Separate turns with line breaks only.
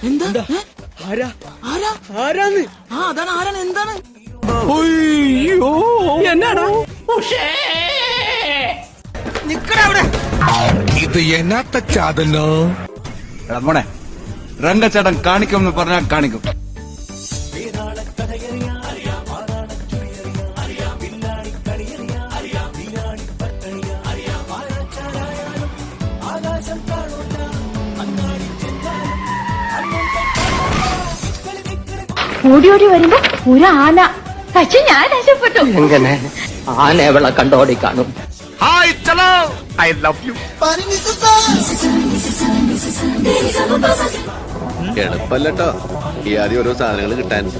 എന്താ
ആരാന്ന്?
അതാണ് ആരാണ് എന്താണ്
എന്നാടാ
ഇത് എന്നാത്ത ചാതല്ലോ.
മോനെ രംഗച്ചേട്ടൻ കാണിക്കും എന്ന് പറഞ്ഞാൽ കാണിക്കും.
ഓടി ഓടി വരുമ്പോ ഒരു ആന. പക്ഷെ ഞാൻ രക്ഷപ്പെട്ടു.
എങ്ങനെ ആന എവളെ കണ്ടോടി കാണും.
Hi Chalo, I love you.
എളുപ്പല്ലോ ഈ ആദ്യം ഓരോ സാധനങ്ങൾ കിട്ടാൻ.